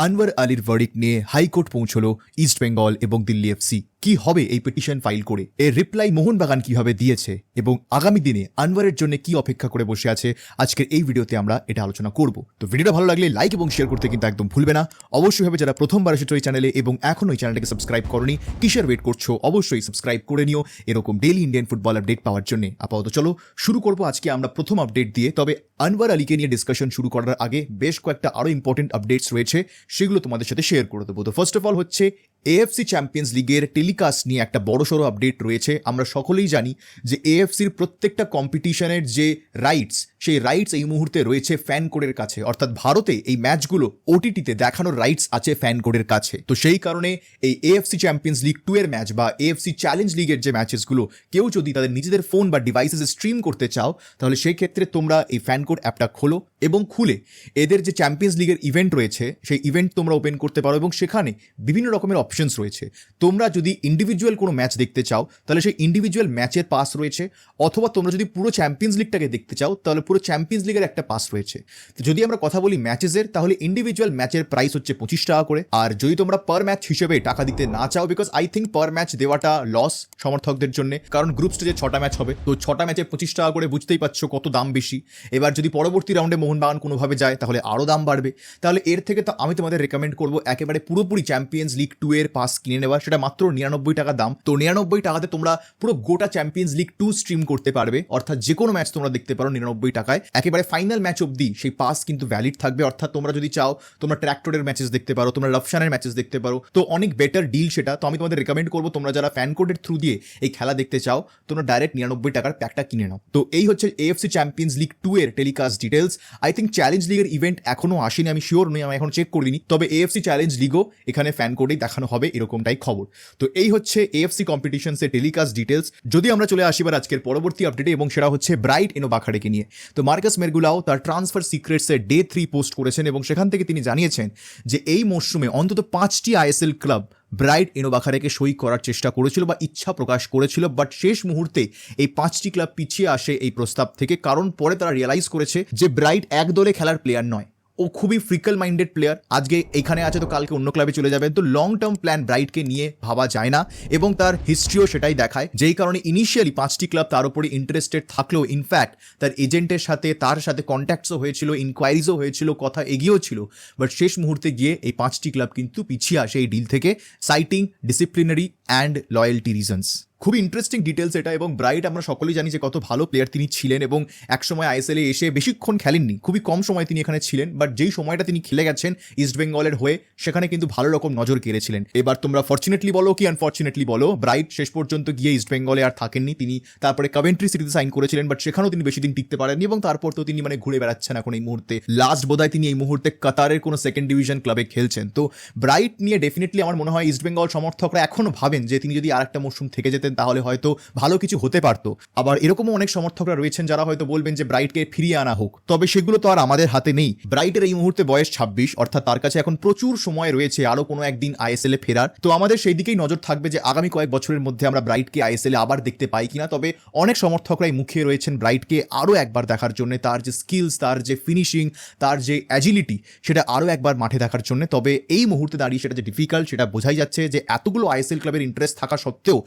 আনওয়ার আলীর ভার্ডিক্ট নিয়ে high court পৌঁছলো east Bengal এবং দিল্লি এফসি। কি হবে এই পিটিশন ফাইল করে, এর রিপ্লাই মোহনবাগান কিভাবে দিয়েছে এবং আগামী দিনে আনওয়ারের জন্য কি অপেক্ষা করে বসে আছে, আজকের এই ভিডিওতে আমরা এটা আলোচনা করব। তো ভিডিওটা ভালো লাগলে লাইক এবং শেয়ার করতে কিন্তু একদম ভুলবে না। অবশ্যই ভাবে যারা প্রথমবার এসেছো এই চ্যানেলে এবং এখনো এই চ্যানেলটাকে সাবস্ক্রাইব করনি, কিসের ওয়েট করছো, অবশ্যই সাবস্ক্রাইব করে নিও এরকম ডেইলি ইন্ডিয়ান ফুটবল আপডেট পাওয়ার জন্য। আপাতত চলো শুরু করবো আজকে আমরা প্রথম আপডেট দিয়ে। তবে আনওয়ার আলীকে নিয়ে ডিসকাশন শুরু করার আগে বেশ কয়েকটা আরো ইম্পর্টেন্ট আপডেটস রয়েছে, সেগুলো তোমাদের সাথে শেয়ার করে দেবো। তো ফার্স্ট অফ অল হচ্ছে এএফসি চ্যাম্পিয়ন্স লিগের টেলিকাস্ট নিয়ে একটা বড়সড় আপডেট রয়েছে। আমরা সকলেই জানি যে এএফসির প্রত্যেকটা কম্পিটিশনের যে রাইটস, সেই রাইটস এই মুহূর্তে রয়েছে ফ্যান কোডের কাছে, অর্থাৎ ভারতে এই ম্যাচগুলো ওটিটিতে দেখানোর রাইটস আছে ফ্যান কোডের কাছে। তো সেই কারণে এই এএফসি চ্যাম্পিয়ন্স লিগ 2 এর ম্যাচ বা এএফসি চ্যালেঞ্জ লিগের যে ম্যাচেসগুলো কেউ যদি তাদের নিজেদের ফোন বা ডিভাইসেসে স্ট্রিম করতে চাও, তাহলে সেই ক্ষেত্রে তোমরা এই ফ্যান কোড অ্যাপটা খোলো এবং খুলে এদের যে চ্যাম্পিয়ন্স লিগের ইভেন্ট রয়েছে সেই ইভেন্ট তোমরা ওপেন করতে পারো এবং সেখানে বিভিন্ন রকমের অপশনস রয়েছে। তোমরা যদি ইন্ডিভিজুয়াল কোনো ম্যাচ দেখতে চাও তাহলে সেই ইন্ডিভিজুয়াল ম্যাচের পাস রয়েছে, অথবা তোমরা যদি পুরো চ্যাম্পিয়ন্স লিগটাকে দেখতে চাও তাহলে পুরো চ্যাম্পিয়ন্স লিগের একটা পাস রয়েছে। তো যদি আমরা কথা বলি ম্যাচেসের, তাহলে ইন্ডিভিজুয়াল ম্যাচের প্রাইস হচ্ছে 25 টাকা করে। আর যদি তোমরা পার ম্যাচ হিসেবে টাকা দিতে না চাও, because I think per match দেওয়াটা লস সমর্থকদের জন্য, কারণ গ্রুপ স্টেজে 6টা ম্যাচ হবে, তো 6টা ম্যাচে 25 টাকা করে, বুঝতেই পারছো কত দাম বেশি। এবার যদি পরবর্তী রাউন্ডে মোহনবাগান কোনোভাবে যায় তাহলে আরও দাম বাড়বে। তাহলে এর থেকে তো আমি তোমাদের রেকমেন্ড করবো একেবারে পুরোপুরি চ্যাম্পিয়ন্স লিগ 2 এর পাস কিনে নেওয়া, সেটা মাত্র 99 টাকা দাম। তো 99 টাকাতে তোমরা পুরো গোটা চ্যাম্পিয়ন্স লিগ 2 স্ট্রিম করতে পারবে, অর্থাৎ যে কোনো ম্যাচ তোমরা দেখতে পারো 99 টাকায়। একেবারে ফাইনাল ম্যাচ অবধি সেই পাস কিন্তু ভ্যালিড থাকবে, অর্থাৎ তোমরা যদি চাও তোমরা ট্র্যাক্টরের ম্যাচেস দেখতে পারো, তোমরা রফশানের ম্যাচেস দেখতে পারো, তো অনেক বেটার ডিল সেটা। তো আমি তোমাদের রেকমেন্ড করবো তোমরা যারা ফ্যান কোডের থ্রু দিয়ে এই খেলা দেখতে চাও, তোমরা ডাইরেক্ট 99 টাকার প্যাকটা কিনে নাও। তো এই হচ্ছে এএফসি চ্যাম্পিয়ন্স লিগ 2 এর telecast details. I think challenge লিগের ইভেন্ট এখনো আসেনি, আমি শিওর নই, আমি এখন চেক করিনি। তবে এএফসি চ্যালেঞ্জ লিগও এখানে ফ্যান কোডেই দেখানো হবে, এরকমটাই খবর। তো এই হচ্ছে এএফসি কম্পিটিশনসের টেলিকাস্ট ডিটেলস। যদি আমরা চলে আসি এবার আজকের পরবর্তী আপডেটে, এবং সেটা হচ্ছে ব্রাইট এনোবাখারেকে নিয়ে। তো মার্কাস মেরগুলাও তার ট্রান্সফার সিক্রেটসের ডে 3 পোস্ট করেছেন এবং সেখান থেকে তিনি জানিয়েছেন যে এই মরশুমে অন্তত 5টি আইএসএল ক্লাব ব্রাইট এনোবাখারেকে সই করার চেষ্টা করেছিল বা ইচ্ছা প্রকাশ করেছিল, বাট শেষ মুহূর্তে এই 5টি ক্লাব পিছিয়ে আসে এই প্রস্তাব থেকে, কারণ পরে তারা রিয়েলাইজ করেছে যে ব্রাইট এক দলে খেলার প্লেয়ার নয়, ও খুবই ফ্রিকল মাইন্ডেড প্লেয়ার। আজকে এখানে আছে তো কালকে অন্য ক্লাবে চলে যাবে। তো লং টার্ম প্ল্যান ব্রাইটকে নিয়ে ভাবা যায় না এবং তার হিস্ট্রিও সেটাই দেখায়, যেই কারণে ইনিশিয়ালি 5টি ক্লাব তার উপরে ইন্টারেস্টেড থাকলেও ইনফ্যাক্ট তার এজেন্টের সাথে তার সাথে কন্ট্যাক্টসও হয়েছিল, ইনকোয়ারিজও হয়েছিল, কথা এগিয়েও ছিল, বাট শেষ মুহূর্তে গিয়ে এই 5টি ক্লাব কিন্তু পিছিয়ে আসে এই ডিল থেকে, citing disciplinary and loyalty reasons. খুবই ইন্টারেস্টিং ডিটেলস এটা। এবং ব্রাইট আমরা সকলেই জানি যে কত ভালো প্লেয়ার তিনি ছিলেন এবং একসময় আইএসএলে এসে বেশিক্ষণ খেলেননি, খুবই কম সময় তিনি এখানে ছিলেন, বাট যেই সময়টা তিনি খেলে গেছেন ইস্ট বেঙ্গলের হয়ে, সেখানে কিন্তু ভালো রকম নজর কেড়েছিলেন। এবার তোমরা ফর্চুনেটলি বলো কি আনফর্চুনেটলি বলো, ব্রাইট শেষ পর্যন্ত গিয়ে ইস্ট বেঙ্গলে আর থাকেননি, তিনি তারপরে কভেন্ট্রি সিটিতে সাইন করেছিলেন, বাট সেখানেও তিনি বেশি দিন টিকতে পারেননি এবং তারপর তো তিনি ঘুরে বেড়াচ্ছেন এখন এই মুহূর্তে। লাস্ট বোধহয় তিনি এই মুহূর্তে কাতারের কোনো সেকেন্ড ডিভিশন ক্লাবে খেলছেন। তো ব্রাইট নিয়ে ডেফিনেটলি আমার মনে হয় ইস্ট বেঙ্গল সমর্থকরা এখনো ভাবেন যে তিনি যদি আরেকটা মরশুম থেকে যেতেন তাহলে হয়তো ভালো কিছু হতে পারতো। আবার এরকমও অনেক সমর্থকরা রয়েছেন যারা হয়তো বলবেন যে ব্রাইটকে ফিরিয়ে আনা হোক, তবে সেগুলো তো আর আমাদের হাতে নেই। ব্রাইটের এই মুহূর্তে বয়স 26, অর্থাৎ তার কাছে এখন প্রচুর সময় রয়েছে আরো কোনো একদিন আইএসএল এ ফেরার। তো আমাদের সেই দিকেই নজর থাকবে যে আগামী কয়েক বছরের মধ্যে আমরা ব্রাইটকে আইএসএল এ আবার দেখতে পাই কিনা। তবে অনেক সমর্থকরাই মুখিয়ে রয়েছেন ব্রাইটকে আরো একবার দেখার জন্য, তার যে স্কিলস, তার যে ফিনিশিং, তার যে অ্যাজিলিটি, সেটা আরো একবার মাঠে দেখার জন্য। তবে এই মুহূর্তে দাঁড়িয়ে সেটা যে ডিফিকাল্ট সেটা বোঝাই যাচ্ছে যে এতগুলো আইএসএল ক্লাবের ইন্টারেস্ট থাকা সত্ত্বেও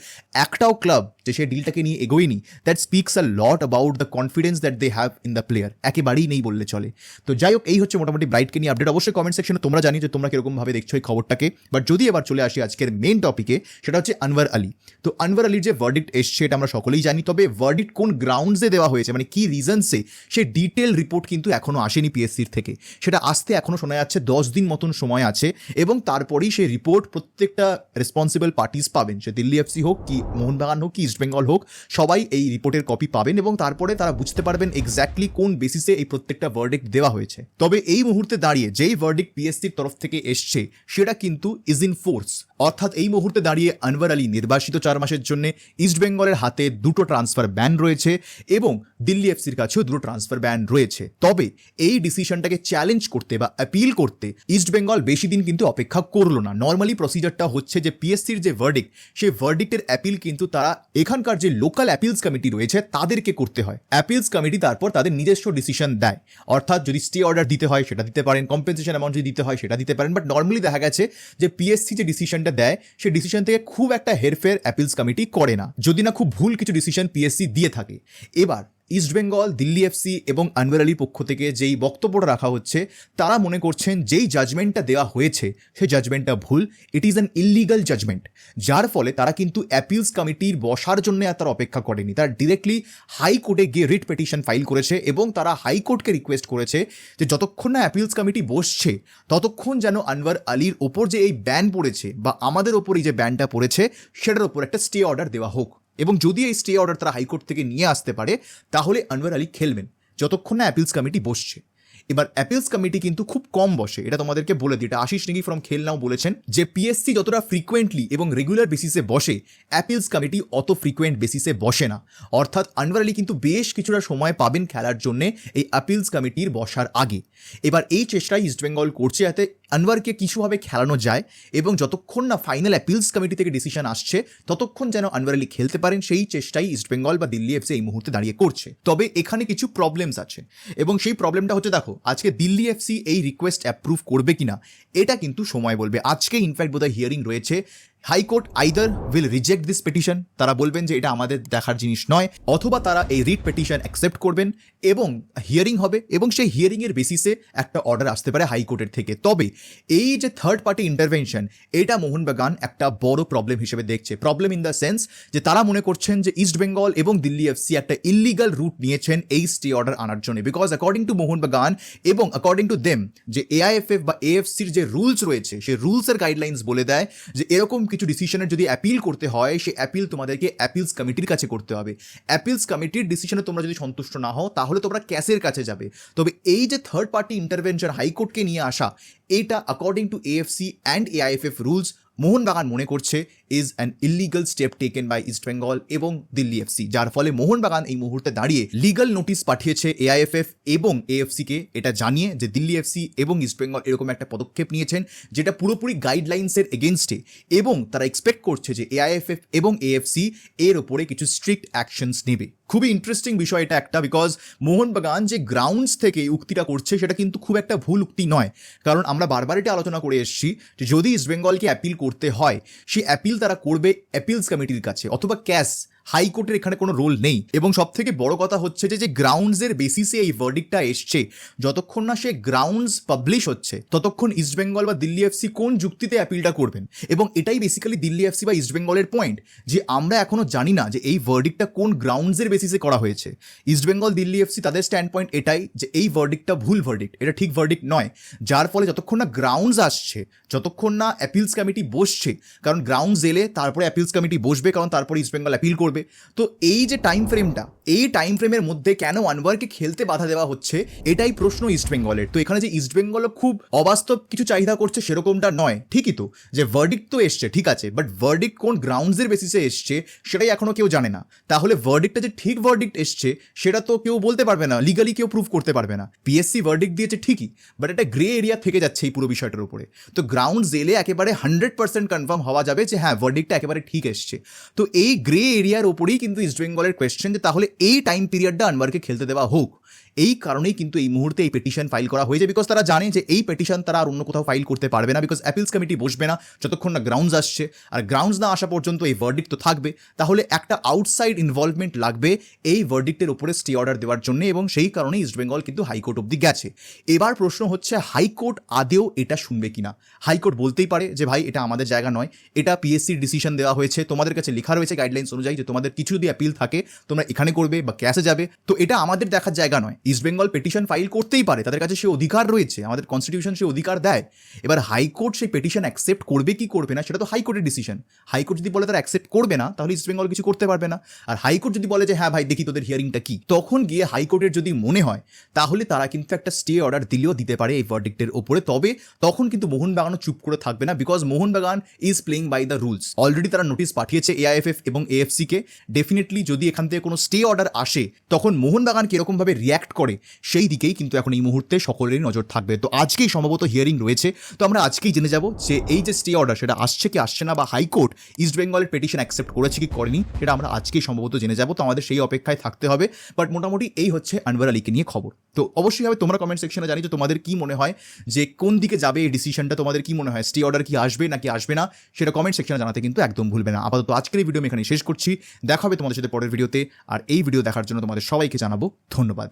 একটাও ক্লাব যে সেই ডিলটাকে নিয়ে এগোয়নি, that speaks a lot about the confidence that they have in the player. একেবারেই নেই বললে চলে। তো যাই হোক, এই হচ্ছে মোটামুটি ব্রাইটকে নিয়ে আপডেট। অবশ্যই কমেন্ট সেকশনে তোমরা জানি যে তোমরা কিরকম ভাবে দেখছো এই খবরটাকে। বাট যদি এবার চলে আসি আজকের মেইন টপিকে, সেটা হচ্ছে আনওয়ার আলী। তো আনওয়ার আলীর যে ভার্ডিক্ট এসছে এটা আমরা সকলেই জানি, তবে ভার্ডিক্ট কোন গ্রাউন্ডসে দেওয়া হয়েছে, কি রিজনসে, সে ডিটেল রিপোর্ট কিন্তু এখনো আসেনি পিএসসির থেকে। সেটা আসতে এখনো শোনা যাচ্ছে 10 দিন মতন সময় আছে এবং তারপরেই সেই রিপোর্ট প্রত্যেকটা রেসপন্সিবল পার্টিস পাবেন, সে দিল্লি এফসি হোক কি মোহনবাগান হোক কি ইস্ট বেঙ্গল হোক, সবাই এই রিপোর্টের কপি পাবেন এবং তারপরে তারা বুঝতে পারবেন এক্স্যাক্টলি কোন বেসিসে এই প্রত্যেকটা ভার্ডিক্ট দেওয়া হয়েছে। তবে এই মুহূর্তে দাঁড়িয়ে যেই ভার্ডিক্ট পিএসসির তরফ থেকে এসছে সেটা কিন্তু ইজ ইন ফোর্স, অর্থাৎ এই মুহূর্তে দাঁড়িয়ে আনওয়ার আলী নির্বাসিত 4 মাসের জন্য। ইস্ট বেঙ্গলের হাতে 2টো ট্রান্সফার ব্যান রয়েছে এবং দিল্লি এফসির কাছেও 2টো ট্রান্সফার ব্যান রয়েছে। তবে এই ডিসিশনটাকে চ্যালেঞ্জ করতে বা অ্যাপিল করতে ইস্ট বেঙ্গল বেশি দিন কিন্তু অপেক্ষা করলো না। নর্মালি প্রসিজারটা হচ্ছে যে পিএসসির যে ভার্ডিক্ট, সেই ভার্ডিক্টের অ্যাপিল কিন্তু তারা এখানকার যে লোকাল অ্যাপিলস কমিটি রয়েছে তাদেরকে করতে হয়। অ্যাপিলস কমিটি তারপর তাদের নিজস্ব ডিসিশন দেয়, অর্থাৎ যদি স্টে অর্ডার দিতে হয় সেটা দিতে পারেন, কম্পেনসেশন অ্যামাউন্ট যদি দিতে হয় সেটা দিতে পারেন। বাট নর্মালি দেখা গেছে যে পিএসসি যে ডিসিশনটা দেয় সেই ডিসিশন থেকে খুব একটা হেরফের অ্যাপিলস কমিটি করে না, যদি না খুব ভুল কিছু ডিসিশন পিএসসি দিয়ে থাকে। এবার ইস্টবেঙ্গল, দিল্লি এফসি এবং আনওয়ার আলীর পক্ষ থেকে যেই বক্তব্যটা রাখা হচ্ছে, তারা মনে করছেন যেই জাজমেন্টটা দেওয়া হয়েছে সেই জাজমেন্টটা ভুল, it is an illegal judgement. যার ফলে তারা কিন্তু অ্যাপিলস কমিটির বসার জন্য আর তারা অপেক্ষা করেনি, তারা ডিরেক্টলি হাইকোর্টে গিয়ে রিট পিটিশন ফাইল করেছে এবং তারা হাইকোর্টকে রিকোয়েস্ট করেছে যে যতক্ষণ না অ্যাপিলস কমিটি বসছে ততক্ষণ যেন আনওয়ার আলীর ওপর যে এই ব্যান পড়েছে বা আমাদের ওপর এই যে ব্যানটা পড়েছে সেটার ওপর একটা স্টে অর্ডার দেওয়া হোক, এবং যদি এই স্টে অর্ডার তারা হাইকোর্ট থেকে নিয়ে আসতে পারে তাহলে আনওয়ার আলী খেলবেন যতক্ষণ না অ্যাপিলস কমিটি বসছে। এবার অ্যাপিলস কমিটি কিন্তু খুব কম বসে, এটা তোমাদেরকে বলে দিই, এটা আশিস নেগি ফ্রম খেলনাও বলেছেন যে পিএসসি যতটা ফ্রিকোয়েন্টলি এবং রেগুলার বেসিসে বসে অ্যাপিলস কমিটি অত ফ্রিকোয়েন্ট বেসিসে বসে না। অর্থাৎ আনওয়ার আলী কিন্তু বেশ কিছুটা সময় পাবেন খেলার জন্য এই অ্যাপিলস কমিটির বসার আগে। এবার এই চেষ্টাই ইস্টবেঙ্গল করছে যাতে আনওয়ারকে কিছুভাবে খেলানো যায় এবং যতক্ষণ না ফাইনাল অ্যাপিলস কমিটি থেকে ডিসিশন আসছে ততক্ষণ যেন আনওয়ার আলী খেলতে পারেন, সেই চেষ্টাই ইস্টবেঙ্গল বা দিল্লি এফসি এই মুহূর্তে দাঁড়িয়ে করছে। তবে এখানে কিছু প্রবলেমস আছে এবং সেই প্রবলেমটা হচ্ছে, দেখো আজকে দিল্লি এফসি এই রিকোয়েস্ট অ্যাপ্রুভ করবে কিনা এটা কিন্তু সময় বলবে। আজকে ইনফ্যাক্ট বোধহয় হিয়ারিং রয়েছে, high court either will reject this petition, তারা বলবেন যে এটা আমাদের দেখার জিনিস নয়, অথবা তারা এই রিট পিটিশন অ্যাকসেপ্ট করবেন এবং হিয়ারিং হবে এবং সেই হিয়ারিংয়ের বেসিসে একটা অর্ডার আসতে পারে হাইকোর্টের থেকে। তবে এই যে থার্ড পার্টি ইন্টারভেনশন, এটা মোহনবাগান একটা বড় প্রবলেম হিসেবে দেখছে। প্রবলেম ইন দ্য সেন্স যে তারা মনে করছেন যে ইস্টবেঙ্গল এবং দিল্লি এফসি একটা ইলিগাল রুট নিয়েছেন এই স্টে অর্ডার আনার জন্য, বিকজ অ্যাকর্ডিং টু মোহনবাগান এবং অ্যাকর্ডিং টু দেম যে এআইএফএফ বা এএফসির যে রুলস রয়েছে সেই রুলসের গাইডলাইন্স বলে দেয় যে এরকম কিছু ডিসিশনের যদি অ্যাপিল করতে হয় সেই অ্যাপিল তোমাদেরকে অ্যাপিলস কমিটির কাছে করতে হবে। অ্যাপিলস কমিটির ডিসিশনে তোমরা যদি সন্তুষ্ট না হও তাহলে তোমরা ক্যাসের কাছে যাবে। তবে এই যে থার্ড পার্টি ইন্টারভেনশন হাইকোর্টকে নিয়ে আসা, এটা according to AFC and AIFF rules Mohun Bagan মনে করছে is an illegal step taken by East Bengal এবং দিল্লি এফসি, যার ফলে মোহনবাগান এই মুহূর্তে দাঁড়িয়ে লিগাল নোটিশ পাঠিয়েছে এআইএফএফ এবং এএফসিকে এটা জানিয়ে যে দিল্লি এফসি এবং ইস্টবেঙ্গল এরকম একটা পদক্ষেপ নিয়েছেন যেটা পুরোপুরি গাইডলাইন্সের এগেনস্টে, এবং তারা এক্সপেক্ট করছে যে এআইএফএফ এবং এএফসি এর ওপরে কিছু স্ট্রিক্ট অ্যাকশনস নেবে। খুবই ইন্টারেস্টিং বিষয় এটা একটা, বিকজ মোহনবাগান যে গ্রাউন্ডস থেকে উক্তিটা করছে সেটা কিন্তু খুব একটা ভুল উক্তি নয়, কারণ আমরা বারবার এটা আলোচনা করে এসেছি যে যদি ইস্টবেঙ্গলকে অ্যাপিল করতে হয় সেই অ্যাপিল তারা করবে অ্যাপিলস কমিটির কাছে অথবা ক্যাস, হাইকোর্টের এখানে কোনো রোল নেই। এবং সব থেকে বড় কথা হচ্ছে যে গ্রাউন্ডসের বেসিসে এই ভার্ডিক্টটা এসছে, যতক্ষণ না সে গ্রাউন্ডস পাবলিশ হচ্ছে ততক্ষণ ইস্টবেঙ্গল বা দিল্লি এফসি কোন যুক্তিতে অ্যাপিলটা করবেন। এবং এটাই বেসিক্যালি দিল্লি এফসি বা ইস্টবেঙ্গলের পয়েন্ট যে আমরা এখনো জানি না যে এই ভার্ডিক্টটা কোন গ্রাউন্ডসের বেসিসে করা হয়েছে। ইস্টবেঙ্গল, দিল্লি এফসি তাদের স্ট্যান্ড পয়েন্ট এটাই যে এই ভার্ডিক্টটা ভুল ভার্ডিক্ট, এটা ঠিক ভার্ডিক্ট নয়, যার ফলে যতক্ষণ না গ্রাউন্ডস আসছে, যতক্ষণ না অ্যাপিলস কমিটি বসছে, কারণ গ্রাউন্ডস এলে তারপরে অ্যাপিলস কমিটি বসবে, কারণ তারপরে ইস্টবেঙ্গল অ্যাপিল করবে। তো এই যে টাইম ফ্রেমটা, এই টাইম ফ্রেমের মধ্যে কেন আনওয়ারকে খেলতে বাধা দেওয়া হচ্ছে এটাই প্রশ্ন ইস্টবেঙ্গলের। তো এখানে যে ইস্টবেঙ্গল খুব অবাস্তব কিছু চাহিদা করছে সেরকমটা নয়, ঠিকই তো যে ভার্ডিক্ট তো এসছে ঠিক আছে, বাট ভার্ডিক্ট কোন গ্রাউন্ডসের বেসিসে এসছে সেটাই এখনো কেউ জানে না। তাহলে ভার্ডিক্টটা যে ঠিক ভার্ডিক্ট এসছে সেটা তো কেউ বলতে পারবে না, লিগালি কেউ প্রুভ করতে পারবে না। পিএসসি ভার্ডিক্ট দিয়েছে ঠিকই, বাট একটা গ্রে এরিয়া থেকে যাচ্ছে এই পুরো বিষয়টার উপরে। তো গ্রাউন্ডস এলে একেবারে 100% কনফার্ম হওয়া যাবে যে হ্যাঁ ভার্ডিক্টটা একেবারে ঠিক এসছে। তো এই গ্রে এরিয়ার ওপরেই কিন্তু ইস্টবেঙ্গলের কোয়েশ্চেন যে তাহলে এই টাইম পিরিয়ডটা আনওয়ারকে খেলতে দেওয়া হোক। এই কারণেই কিন্তু এই মুহূর্তে এই পিটিশন ফাইল করা হয়েছে, বিকজ তারা জানে যে এই পিটিশন তারা আর অন্য কোথাও ফাইল করতে পারবে না, বিকজ অ্যাপিলস কমিটি বসবে না যতক্ষণ না গ্রাউন্ডস আসছে, আর গ্রাউন্ডস না আসা পর্যন্ত এই ভার্ডিক্ট তো থাকবে। তাহলে একটা আউটসাইড ইনভলভমেন্ট লাগবে এই ভার্ডিক্টের উপরে স্টে অর্ডার দেওয়ার জন্য, এবং সেই কারণে ইস্টবেঙ্গল কিন্তু হাইকোর্ট অব্দি গেছে। এবার প্রশ্ন হচ্ছে হাইকোর্ট আদেও এটা শুনবে কিনা। হাইকোর্ট বলতেই পারে যে ভাই এটা আমাদের জায়গা নয়, এটা পিএসসির ডিসিশন দেওয়া হয়েছে, তোমাদের কাছে লেখা রয়েছে গাইডলাইন্স অনুযায়ী যে তোমাদের কিছু যদি অ্যাপিল থাকে তোমরা এখানে করবে বা ক্যাশে যাবে, তো এটা আমাদের দেখার জায়গা নয়। ইস্টবেঙ্গল পিটিশন ফাইল করতেই পারে, তাদের কাছে সে অধিকার রয়েছে, আমাদের কনস্টিটিউশন সে অধিকার দেয়। এবার হাইকোর্ট সেই পিটিশন অ্যাকসেপ্ট করবে কি করবে না সেটা তো হাইকোর্টের ডিসিশন। হাইকোর্ট যদি বলে তারা অ্যাকসেপ্ট করবে না তাহলে ইস্টবেঙ্গল কিছু করতে পারবে না, আর হাইকোর্ট যদি বলে যে হ্যাঁ ভাই দেখি তোদের হিয়ারিংটা কি, তখন গিয়ে হাইকোর্টের যদি মনে হয় তাহলে তারা কিন্তু একটা স্টে অর্ডার দিলেও দিতে পারে এই ভার্ডিক্টের ওপরে। তবে তখন কিন্তু মোহনবাগানও চুপ করে থাকবে না, because Mohun Bagan is playing by the rules. Already তারা নোটিশ পাঠিয়েছে এআইএফএফ এবং এএফসিকে, ডেফিনেটলি যদি এখান থেকে কোনো স্টে অর্ডার আসে তখন মোহনবাগান কিরকমভাবে রিয়াক্ট অ্যাক্ট করে সেই দিকেই কিন্তু এখন এই মুহূর্তে সকলেরই নজর থাকবে। তো আজকেই সম্ভবত হিয়ারিং রয়েছে, তো আমরা আজকেই জেনে যাব যে এই যে স্টে অর্ডার সেটা আসছে কি আসছে না, বা হাইকোর্ট ইস্ট বেঙ্গলের পিটিশন অ্যাকসেপ্ট করেছে কি করেনি, সেটা আমরা আজকেই সম্ভবত জেনে যাব। তো আমাদের সেই অপেক্ষায় থাকতে হবে। বাট মোটামুটি এই হচ্ছে আনওয়ার আলীকে নিয়ে খবর। তো অবশ্যই হবে তোমরা কমেন্ট সেকশনে জানি যে তোমাদের কি মনে হয়, যে কোন দিকে যাবে এই ডিসিশনটা, তোমাদের কি মনে হয় স্টে অর্ডার কি আসবে নাকি আসবে না, সেটা কমেন্ট সেকশনে জানাতে কিন্তু একদম ভুলবে না। আপাতত আজকের এই ভিডিও আমি এখানে শেষ করছি। দেখা হবে তোমাদের সাথে পরের ভিডিওতে, আর এই ভিডিও দেখার জন্য তোমাদের সবাইকে জানাবো ধন্যবাদ।